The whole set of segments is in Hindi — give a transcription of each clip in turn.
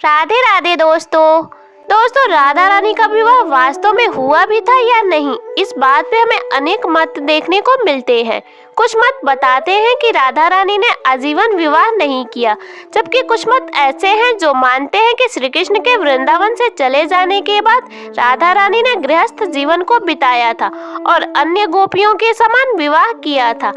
राधे राधे दोस्तों राधा रानी का विवाह वास्तव में हुआ भी था या नहीं, इस बात पे हमें अनेक मत देखने को मिलते हैं। कुछ मत बताते हैं कि राधा रानी ने आजीवन विवाह नहीं किया, जबकि कुछ मत ऐसे हैं जो मानते हैं कि श्री कृष्ण के वृंदावन से चले जाने के बाद राधा रानी ने गृहस्थ जीवन को बिताया था और अन्य गोपियों के समान विवाह किया था।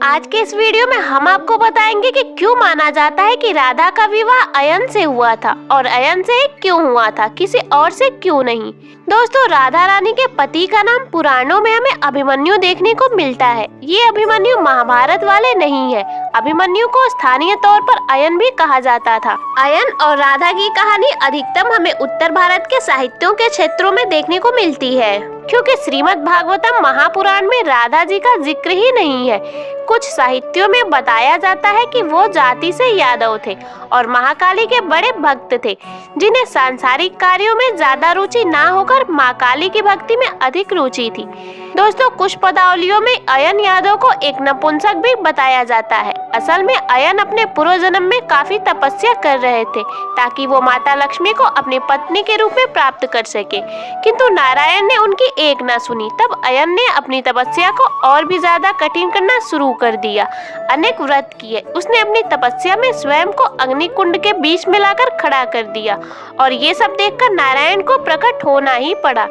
आज के इस वीडियो में हम आपको बताएंगे कि क्यों माना जाता है कि राधा का विवाह अयन से हुआ था और अयन से क्यों हुआ था, किसी और से क्यों नहीं। दोस्तों, राधा रानी के पति का नाम पुराणों में हमें अभिमन्यु देखने को मिलता है। ये अभिमन्यु महाभारत वाले नहीं है। अभिमन्यु को स्थानीय तौर पर अयन भी कहा जाता था। अयन और राधा की कहानी अधिकतम हमें उत्तर भारत के साहित्यों के क्षेत्रों में देखने को मिलती है, क्योंकि श्रीमद् भागवतम महापुराण में राधा जी का जिक्र ही नहीं है। कुछ साहित्यों में बताया जाता है कि वो जाति से यादव थे और महाकाली के बड़े भक्त थे, जिन्हें सांसारिक कार्यों में ज्यादा रुचि ना होकर माँ काली की भक्ति में अधिक रुचि थी। दोस्तों, कुछ पदावलियों में अयन यादव को एक नपुंसक भी बताया जाता है। असल में अयन अपने पूर्व जन्म में काफी तपस्या कर रहे थे ताकि वो माता लक्ष्मी को अपनी पत्नी के रूप में प्राप्त कर सके, किंतु नारायण ने उनकी एक न सुनी। तब अयन ने अपनी तपस्या को और भी ज्यादा कठिन करना शुरू कर दिया। अनेक व्रत किए। उसने अपनी तपस्या में स्वयं को अग्नि कुंड के बीच में लाकर खड़ा कर दिया और ये सब देखकर नारायण को प्रकट होना ही पड़ा,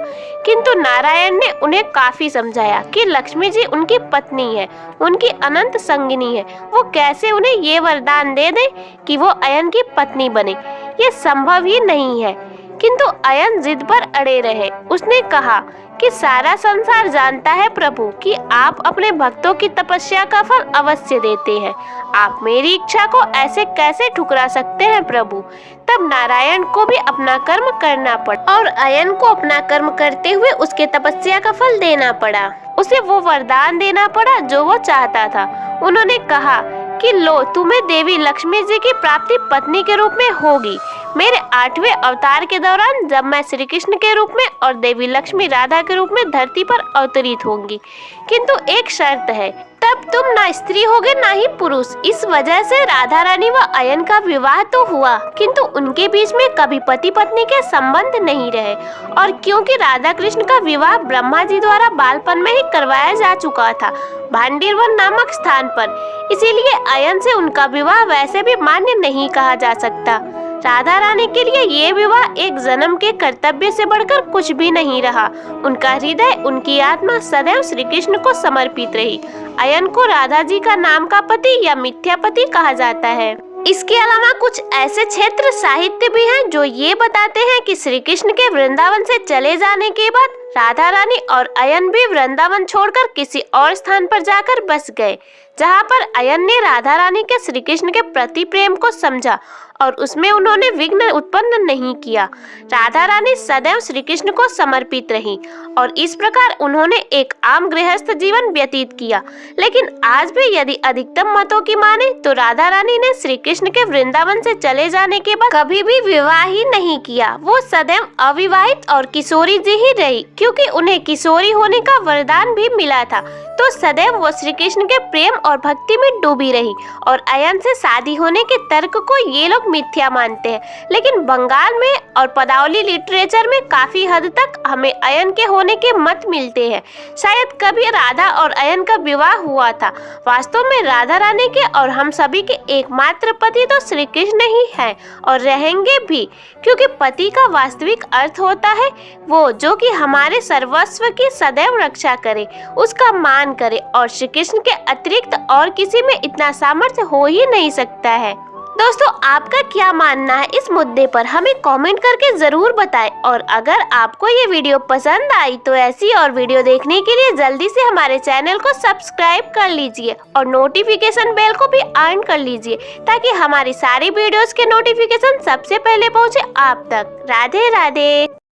किंतु नारायण ने उन्हें काफी समझाया कि लक्ष्मी जी उनकी पत्नी है, उनकी अनंत संगिनी है। वो कैसे उन्हें ये वरदान दे दे कि वो अयन की पत्नी बने, ये संभव ही नहीं है। किंतु अयन जिद पर अड़े रहे। उसने कहा कि सारा संसार जानता है प्रभु कि आप अपने भक्तों की तपस्या का फल अवश्य देते हैं। आप मेरी इच्छा को ऐसे कैसे ठुकरा सकते हैं प्रभु। तब नारायण को भी अपना कर्म करना पड़ा और अयन को अपना कर्म करते हुए उसके तपस्या का फल देना पड़ा। उसे वो वरदान देना पड़ा जो वो चाहता था। उन्होंने कहा कि लो, तुम्हें देवी लक्ष्मी जी की प्राप्ति पत्नी के रूप में होगी। मेरे 8वें अवतार के दौरान जब मैं श्री कृष्ण के रूप में और देवी लक्ष्मी राधा के रूप में धरती पर अवतरित होंगी, किंतु एक शर्त है, तब तुम ना स्त्री होगे ना ही पुरुष। इस वजह से राधा रानी व अयन का विवाह तो हुआ, किंतु उनके बीच में कभी पति पत्नी के संबंध नहीं रहे। और क्योंकि राधा कृष्ण का विवाह ब्रह्मा जी द्वारा बालपन में ही करवाया जा चुका था, भांडीरवन नामक स्थान पर, इसीलिए अयन से उनका विवाह वैसे भी मान्य नहीं कहा जा सकता। राधा रानी के लिए ये विवाह एक जन्म के कर्तव्य से बढ़कर कुछ भी नहीं रहा। उनका हृदय, उनकी आत्मा सदैव श्री कृष्ण को समर्पित रही। अयन को राधा जी का नाम का पति या मिथ्या पति कहा जाता है। इसके अलावा कुछ ऐसे क्षेत्र साहित्य भी हैं जो ये बताते हैं कि श्री कृष्ण के वृंदावन से चले जाने के बाद राधा रानी और अयन भी वृंदावन छोड़कर किसी और स्थान पर जाकर बस गए, जहाँ पर अयन ने राधा रानी के श्री कृष्ण के प्रति प्रेम को समझा और उसमें उन्होंने विघ्न उत्पन्न नहीं किया। राधा रानी सदैव श्री कृष्ण को समर्पित रही और इस प्रकार उन्होंने एक आम गृहस्थ जीवन व्यतीत किया। लेकिन आज भी यदि अधिकतम मतों की माने तो राधा रानी ने श्री कृष्ण के वृंदावन से चले जाने के बाद कभी भी विवाह ही नहीं किया। वो सदैव अविवाहित और किशोरी जी ही रही, क्योंकि उन्हें किशोरी होने का वरदान भी मिला था, तो सदैव वो श्री कृष्ण के प्रेम और भक्ति में डूबी रही। और अयन से शादी होने के तर्क को ये लोग मिथ्या मानते हैं, लेकिन बंगाल में और पदावली लिटरेचर में काफी हद तक हमें अयन के होने के मत मिलते हैं। शायद कभी राधा और अयन का विवाह हुआ था। वास्तव में राधा रानी के और हम सभी के एकमात्र पति तो श्री कृष्ण ही हैं और रहेंगे भी, क्योंकि पति का वास्तविक अर्थ होता है वो जो कि हमारे सर्वस्व की सदैव रक्षा करे, उसका मान करे, और श्री कृष्ण के अतिरिक्त और किसी में इतना सामर्थ्य हो ही नहीं सकता है। दोस्तों, आपका क्या मानना है इस मुद्दे पर, हमें कमेंट करके जरूर बताएं। और अगर आपको ये वीडियो पसंद आई तो ऐसी और वीडियो देखने के लिए जल्दी से हमारे चैनल को सब्सक्राइब कर लीजिए और नोटिफिकेशन बेल को भी ऑन कर लीजिए, ताकि हमारी सारी वीडियोस के नोटिफिकेशन सबसे पहले पहुंचे आप तक। राधे राधे।